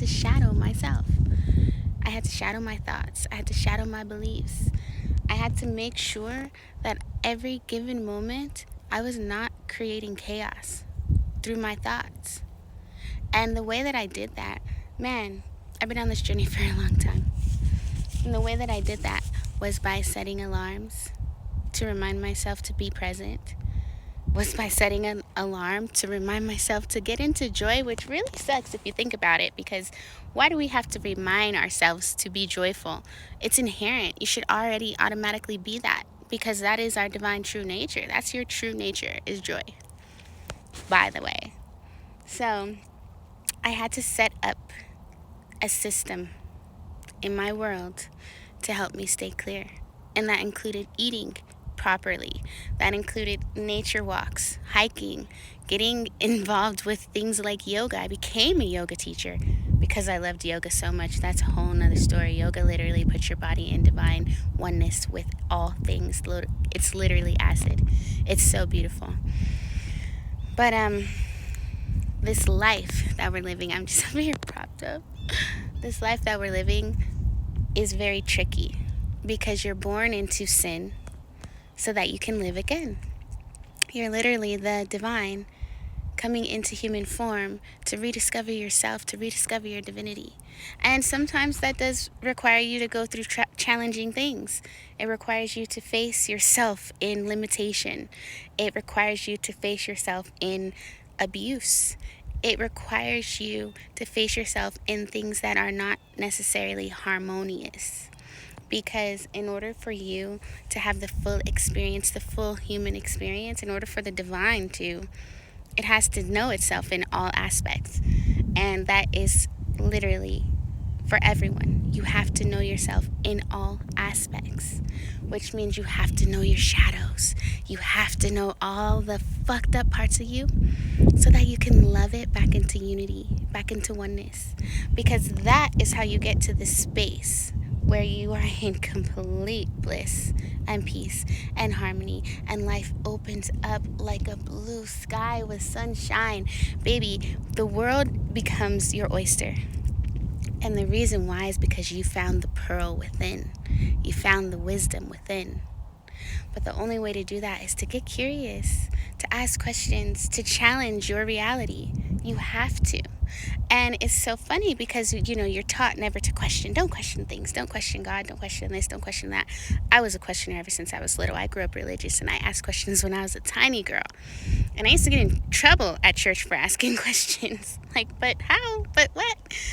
to shadow myself. I had to shadow my thoughts. I had to shadow my beliefs. I had to make sure that every given moment I was not creating chaos through my thoughts. And the way that I did that, man, I've been on this journey for a long time. And the way that I did that was by setting alarms to remind myself to be present, was by setting an alarm to remind myself to get into joy, which really sucks if you think about it, because why do we have to remind ourselves to be joyful? It's inherent. You should already automatically be that, because that is our divine true nature. That's your true nature, is joy, by the way. So I had to set up a system in my world to help me stay clear. And that included eating properly. That included nature walks, hiking, getting involved with things like yoga. I became a yoga teacher because I loved yoga so much. That's a whole nother story. Yoga literally puts your body in divine oneness with all things. It's literally acid. It's so beautiful. But this life that we're living, I'm just over here propped up. This life that we're living is very tricky because you're born into sin so that you can live again. You're literally the divine coming into human form to rediscover yourself, to rediscover your divinity. And sometimes that does require you to go through challenging things. It requires you to face yourself in limitation. It requires you to face yourself in abuse. It requires you to face yourself in things that are not necessarily harmonious. Because in order for you to have the full experience, the full human experience, in order for the divine to, it has to know itself in all aspects. And that is literally for everyone. You have to know yourself in all aspects, which means you have to know your shadows. You have to know all the fucked up parts of you so that you can love it back into unity, back into oneness. Because that is how you get to the space where you are in complete bliss and peace and harmony, and life opens up like a blue sky with sunshine. Baby, the world becomes your oyster. And the reason why is because you found the pearl within. You found the wisdom within. But the only way to do that is to get curious, to ask questions, to challenge your reality. You have to. And it's so funny because, you're taught never to question. Don't question things. Don't question God. Don't question this. Don't question that. I was a questioner ever since I was little. I grew up religious and I asked questions when I was a tiny girl. And I used to get in trouble at church for asking questions. Like, but how? But what?